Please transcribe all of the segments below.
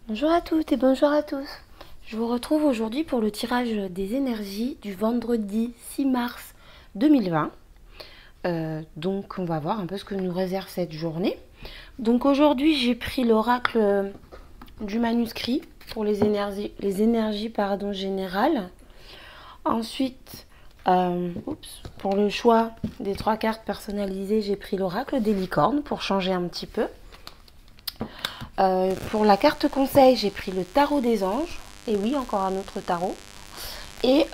Bonjour à toutes et bonjour à tous. Je vous retrouve aujourd'hui pour le tirage des énergies du vendredi 6 mars 2020. Donc on va voir un peu ce que nous réserve cette journée. Donc aujourd'hui j'ai pris l'oracle du manuscrit pour les énergies générales. Ensuite, pour le choix des 3 cartes personnalisées, j'ai pris l'oracle des licornes pour changer un petit peu. Pour la carte conseil, j'ai pris le tarot des anges. Et oui, encore un autre tarot. Et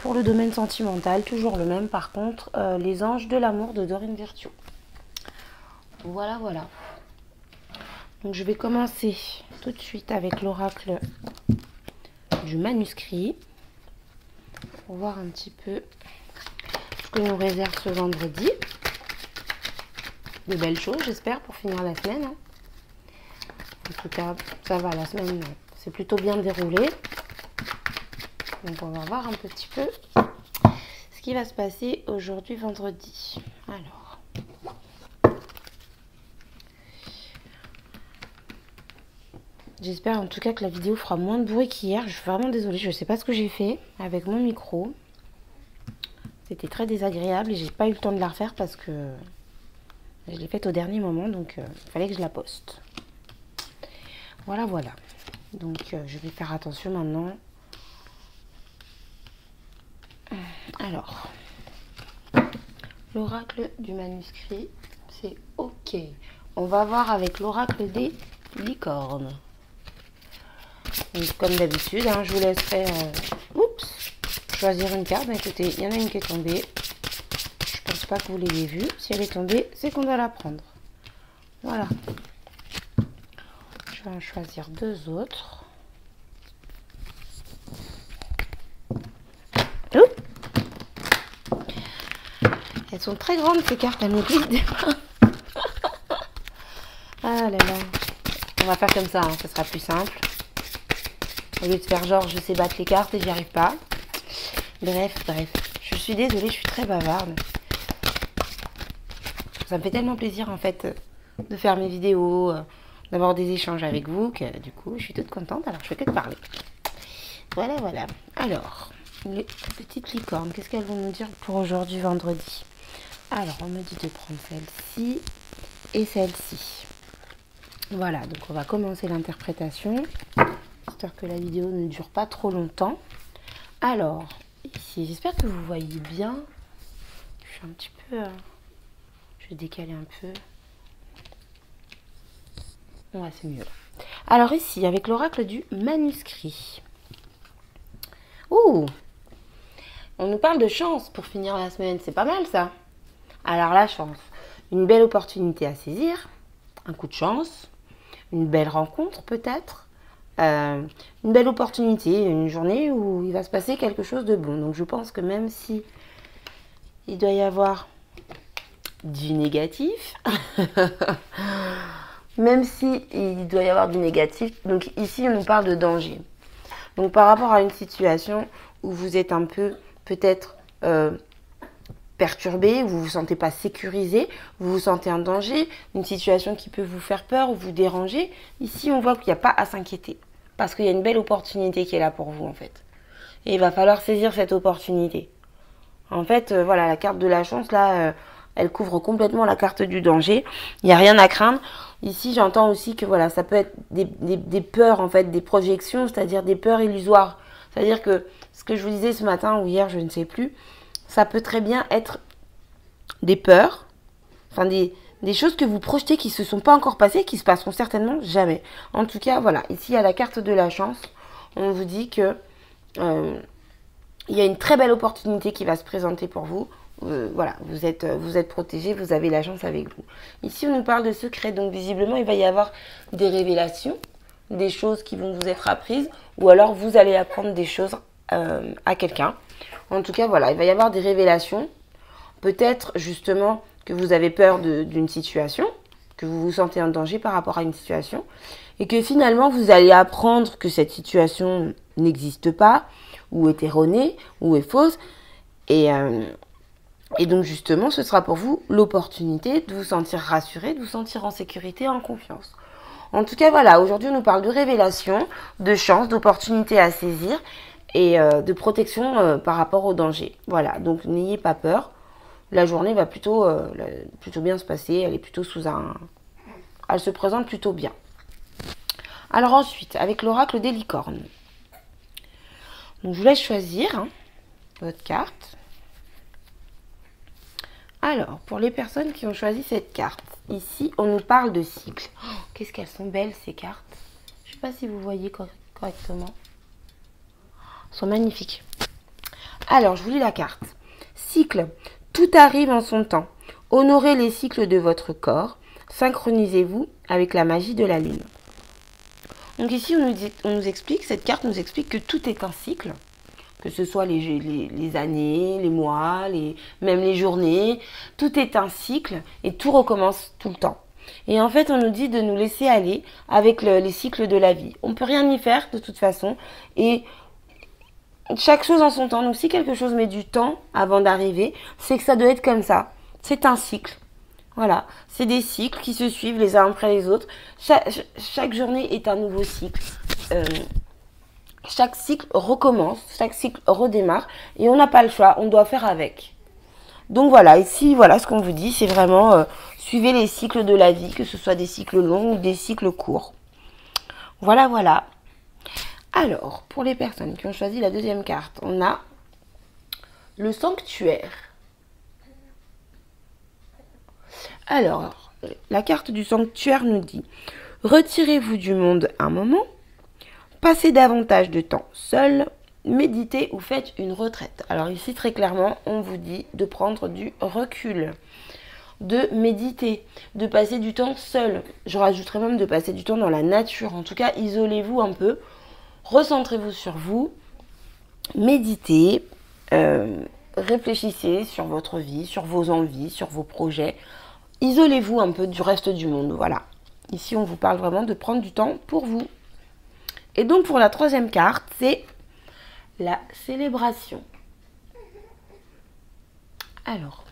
pour le domaine sentimental, toujours le même par contre, les anges de l'amour de Dorine Virtue. Voilà. Donc je vais commencer tout de suite avec l'oracle du manuscrit. Pour voir un petit peu ce que nous réserve ce vendredi. De belles choses, j'espère, pour finir la semaine. En tout cas, ça va, la semaine s'est plutôt bien déroulée. Donc on va voir un petit peu ce qui va se passer aujourd'hui vendredi. Alors, j'espère en tout cas que la vidéo fera moins de bruit qu'hier. Je suis vraiment désolée, je ne sais pas ce que j'ai fait avec mon micro. C'était très désagréable et j'ai pas eu le temps de la refaire parce que je l'ai faite au dernier moment, donc il fallait que je la poste. Voilà. Donc je vais faire attention maintenant. Alors, l'oracle du manuscrit, c'est OK. On va voir avec l'oracle des licornes. Donc, comme d'habitude, je vous laisserai choisir une carte. Ben, écoutez, il y en a une qui est tombée. Je pense pas que vous l'ayez vue. Si elle est tombée, c'est qu'on doit la prendre. Voilà. Je vais en choisir 2 autres. Elles sont très grandes ces cartes, elles me glissent des mains. Ah là là. On va faire comme ça, ça sera plus simple. Au lieu de faire genre je sais battre les cartes et j'y arrive pas. Bref. Je suis désolée, je suis très bavarde. Ça me fait tellement plaisir en fait de faire mes vidéos, d'avoir des échanges avec vous, que du coup je suis toute contente, alors je fais que de parler. Voilà. Alors, les petites licornes, qu'est-ce qu'elles vont nous dire pour aujourd'hui vendredi? Alors, on me dit de prendre celle-ci et celle-ci. Voilà, donc on va commencer l'interprétation, histoire que la vidéo ne dure pas trop longtemps. Alors, ici, j'espère que vous voyez bien. Je suis un petit peu... je vais décaler un peu. Ouais, c'est mieux. Alors ici, avec l'oracle du manuscrit. Ouh! On nous parle de chance pour finir la semaine, c'est pas mal ça. Alors la chance, une belle opportunité à saisir, un coup de chance, une belle rencontre peut-être, une belle opportunité, une journée où il va se passer quelque chose de bon. Donc je pense que même si il doit y avoir du négatif, même si il doit y avoir du négatif, donc ici on nous parle de danger. Donc par rapport à une situation où vous êtes un peu peut-être perturbé, vous ne vous sentez pas sécurisé, vous vous sentez en danger, une situation qui peut vous faire peur ou vous déranger, ici on voit qu'il n'y a pas à s'inquiéter. Parce qu'il y a une belle opportunité qui est là pour vous en fait. Et il va falloir saisir cette opportunité. En fait, voilà, la carte de la chance là, elle couvre complètement la carte du danger. Il n'y a rien à craindre. Ici, j'entends aussi que voilà, ça peut être des peurs en fait, des projections, c'est-à-dire des peurs illusoires. C'est-à-dire que ce que je vous disais ce matin ou hier, je ne sais plus, ça peut très bien être des peurs, enfin des choses que vous projetez qui ne se sont pas encore passées, qui se passeront certainement jamais. En tout cas, voilà, ici il y a la carte de la chance. On vous dit que il y a une très belle opportunité qui va se présenter pour vous. Voilà, vous êtes protégé, vous avez la chance avec vous. Ici, on nous parle de secrets, donc visiblement, il va y avoir des révélations, des choses qui vont vous être apprises, ou alors vous allez apprendre des choses à quelqu'un. En tout cas, voilà, il va y avoir des révélations. Peut-être justement que vous avez peur d'une situation, que vous vous sentez en danger par rapport à une situation, et que finalement, vous allez apprendre que cette situation n'existe pas, ou est erronée, ou est fausse, et donc justement, ce sera pour vous l'opportunité de vous sentir rassuré, de vous sentir en sécurité, en confiance. En tout cas, voilà, aujourd'hui, on nous parle de révélation, de chance, d'opportunités à saisir et de protection par rapport au danger. Voilà, donc n'ayez pas peur. La journée va plutôt bien se passer. Elle est plutôt elle se présente plutôt bien. Alors ensuite, avec l'oracle des licornes. Donc, je vous laisse choisir votre carte. Alors, pour les personnes qui ont choisi cette carte, ici, on nous parle de cycle. Oh, qu'est-ce qu'elles sont belles, ces cartes. Je ne sais pas si vous voyez correctement. Elles sont magnifiques. Alors, je vous lis la carte. Cycle. Tout arrive en son temps. Honorez les cycles de votre corps. Synchronisez-vous avec la magie de la lune. Donc ici, on nous explique, cette carte nous explique que tout est un cycle. Que ce soit les années, les mois, même les journées. Tout est un cycle et tout recommence tout le temps. Et en fait, on nous dit de nous laisser aller avec les cycles de la vie. On ne peut rien y faire de toute façon. Et chaque chose en son temps. Donc si quelque chose met du temps avant d'arriver, c'est que ça doit être comme ça. C'est un cycle. Voilà, c'est des cycles qui se suivent les uns après les autres. Chaque journée est un nouveau cycle. Chaque cycle recommence, chaque cycle redémarre et on n'a pas le choix, on doit faire avec. Donc voilà, ici, voilà ce qu'on vous dit, c'est vraiment suivez les cycles de la vie, que ce soit des cycles longs ou des cycles courts. Voilà, voilà. Alors, pour les personnes qui ont choisi la deuxième carte, on a le sanctuaire. Alors, la carte du sanctuaire nous dit « Retirez-vous du monde un moment, passez davantage de temps seul, méditez ou faites une retraite. » Alors ici, très clairement, on vous dit de prendre du recul, de méditer, de passer du temps seul. Je rajouterais même de passer du temps dans la nature. En tout cas, isolez-vous un peu, recentrez-vous sur vous, méditez, réfléchissez sur votre vie, sur vos envies, sur vos projets. Isolez-vous un peu du reste du monde, voilà. Ici, on vous parle vraiment de prendre du temps pour vous. Et donc, pour la troisième carte, c'est la célébration. Alors,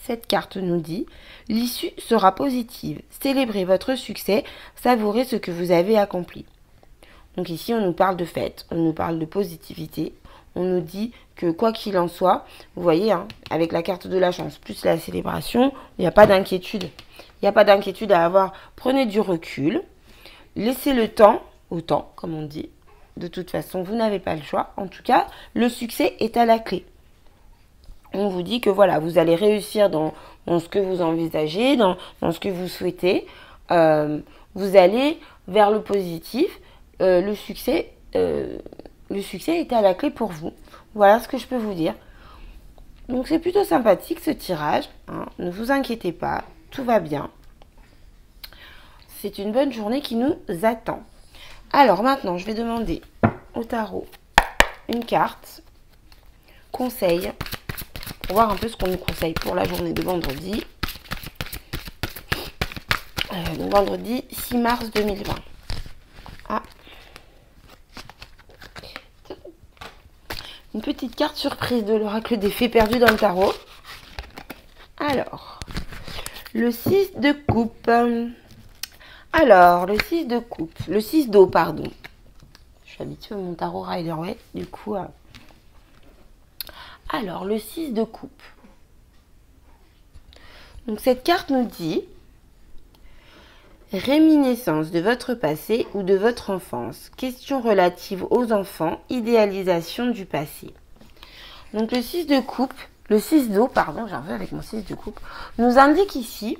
cette carte nous dit « L'issue sera positive. Célébrez votre succès, savourez ce que vous avez accompli. » Donc ici, on nous parle de fête, on nous parle de positivité. On nous dit que quoi qu'il en soit, vous voyez, avec la carte de la chance plus la célébration, il n'y a pas d'inquiétude. Il n'y a pas d'inquiétude à avoir. Prenez du recul, laissez le temps au temps, comme on dit. De toute façon, vous n'avez pas le choix. En tout cas, le succès est à la clé. On vous dit que voilà, vous allez réussir dans ce que vous envisagez, dans ce que vous souhaitez. Vous allez vers le positif. Le succès est à la clé pour vous. Voilà ce que je peux vous dire. Donc c'est plutôt sympathique ce tirage. Ne vous inquiétez pas, tout va bien. C'est une bonne journée qui nous attend. Alors maintenant, je vais demander au tarot une carte, conseil, pour voir un peu ce qu'on nous conseille pour la journée de vendredi. Donc vendredi 6 mars 2020. Une petite carte surprise de l'oracle des fées perdues dans le tarot. Alors, le 6 de coupe. Alors, le 6 de coupe. Le 6 d'eau, pardon. Je suis habituée à mon tarot Rider-Waite, du coup. Alors, le 6 de coupe. Donc, cette carte nous dit réminiscence de votre passé ou de votre enfance. Questions relatives aux enfants. Idéalisation du passé. Donc le 6 de coupe, le 6 d'eau, pardon, j'en veux avec mon 6 de coupe, nous indique ici,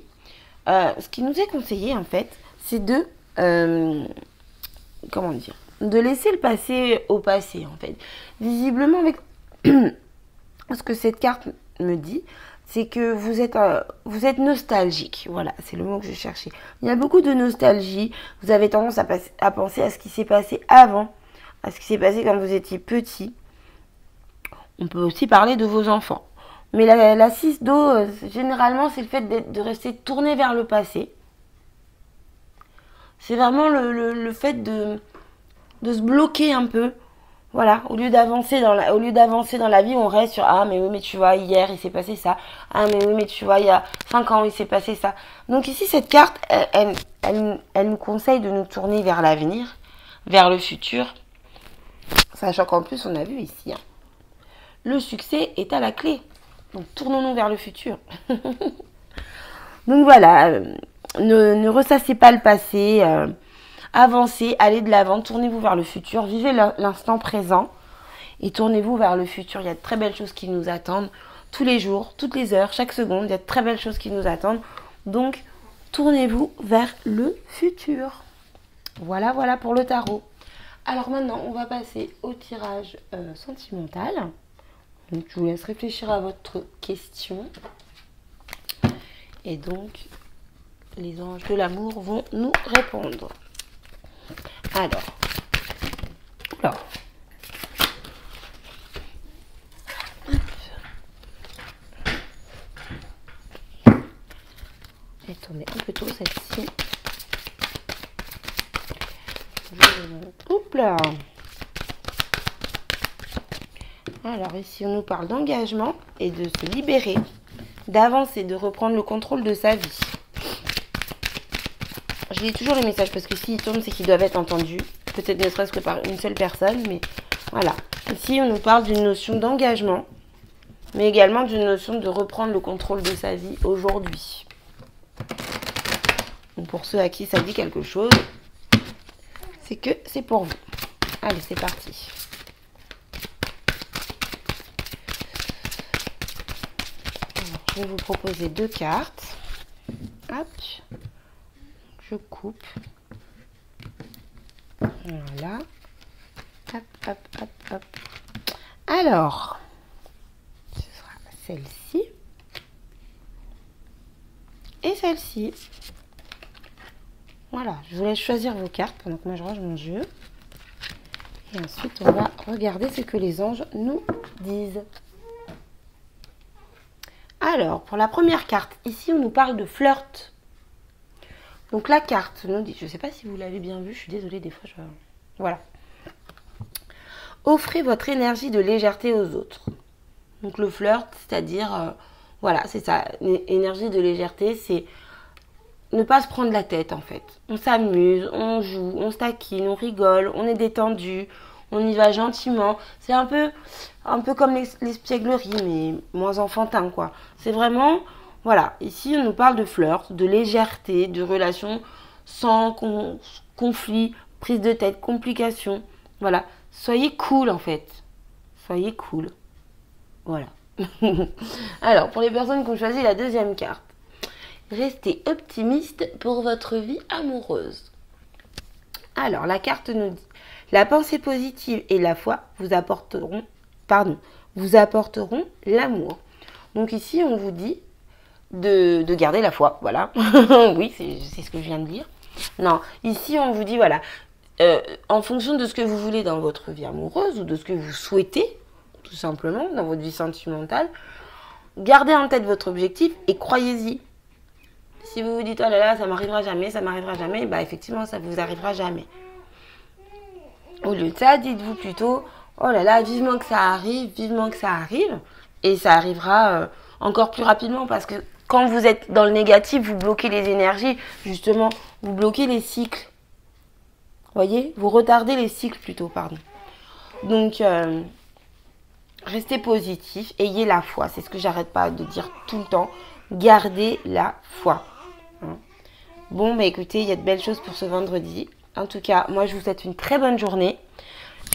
ce qui nous est conseillé en fait, c'est de, comment dire, de laisser le passé au passé en fait. Visiblement avec ce que cette carte me dit, c'est que vous êtes nostalgique. Voilà, c'est le mot que je cherchais. Il y a beaucoup de nostalgie. Vous avez tendance à penser à ce qui s'est passé avant, à ce qui s'est passé quand vous étiez petit. On peut aussi parler de vos enfants. Mais la 6 d'eau, généralement, c'est le fait de rester tourné vers le passé. C'est vraiment le fait de se bloquer un peu Voilà, au lieu d'avancer dans la vie, on reste sur ah mais oui mais tu vois hier il s'est passé ça. Ah mais oui mais tu vois il y a 5 ans il s'est passé ça. Donc ici cette carte elle nous conseille de nous tourner vers l'avenir, vers le futur. Sachant qu'en plus on a vu ici le succès est à la clé. Donc tournons-nous vers le futur. Donc voilà, ne ressassez pas le passé. Avancez, allez de l'avant, tournez-vous vers le futur, vivez l'instant présent et tournez-vous vers le futur. Il y a de très belles choses qui nous attendent tous les jours, toutes les heures, chaque seconde. Il y a de très belles choses qui nous attendent. Donc, tournez-vous vers le futur. Voilà, voilà pour le tarot. Alors maintenant, on va passer au tirage sentimental. Donc, je vous laisse réfléchir à votre question. Et donc, les anges de l'amour vont nous répondre. Alors, j'ai tourné un peu tôt celle-ci. Oups là. Alors ici, on nous parle d'engagement et de se libérer, d'avancer, de reprendre le contrôle de sa vie. Je lis toujours les messages parce que s'ils tournent, c'est qu'ils doivent être entendus. Peut-être ne serait-ce que par une seule personne, mais voilà. Ici, on nous parle d'une notion d'engagement, mais également d'une notion de reprendre le contrôle de sa vie aujourd'hui. Donc pour ceux à qui ça dit quelque chose, c'est que c'est pour vous. Allez, c'est parti. Alors, je vais vous proposer 2 cartes. Hop. Je coupe. Voilà. Hop, hop, hop, hop. Alors, ce sera celle-ci. Et celle-ci. Voilà, je vous laisse choisir vos cartes pendant que moi je range mon jeu. Et ensuite, on va regarder ce que les anges nous disent. Alors, pour la première carte, ici, on nous parle de flirt. Donc la carte nous dit, je ne sais pas si vous l'avez bien vu, je suis désolée, des fois je... Voilà. Offrez votre énergie de légèreté aux autres. Donc le flirt, c'est-à-dire, voilà, c'est ça, énergie de légèreté, c'est ne pas se prendre la tête en fait. On s'amuse, on joue, on se taquine, on rigole, on est détendu, on y va gentiment. C'est un peu comme l'espièglerie, mais moins enfantin quoi. C'est vraiment... Voilà, ici on nous parle de flirt, de légèreté, de relations sans conflit, prise de tête, complications. Voilà, soyez cool en fait. Soyez cool. Voilà. Alors, pour les personnes qui ont choisi la deuxième carte, restez optimiste pour votre vie amoureuse. Alors, la carte nous dit, la pensée positive et la foi vous apporteront l'amour. Donc ici, on vous dit de garder la foi, voilà. Oui, c'est ce que je viens de dire. Non, ici on vous dit, voilà, en fonction de ce que vous voulez dans votre vie amoureuse ou de ce que vous souhaitez, tout simplement, dans votre vie sentimentale, gardez en tête votre objectif et croyez-y. Si vous vous dites, oh là là, ça m'arrivera jamais, bah effectivement, ça vous arrivera jamais. Au lieu de ça, dites-vous plutôt, oh là là, vivement que ça arrive, et ça arrivera encore plus rapidement parce que quand vous êtes dans le négatif, vous bloquez les énergies, justement, vous bloquez les cycles. Vous voyez? Vous retardez les cycles plutôt, pardon. Donc, restez positif, ayez la foi. C'est ce que j'arrête pas de dire tout le temps. Gardez la foi. Hein? Bon, bah écoutez, il y a de belles choses pour ce vendredi. En tout cas, moi, je vous souhaite une très bonne journée.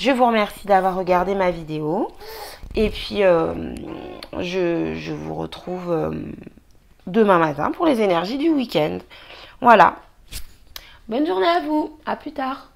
Je vous remercie d'avoir regardé ma vidéo. Et puis, je vous retrouve... demain matin pour les énergies du week-end. Voilà. Bonne journée à vous. À plus tard.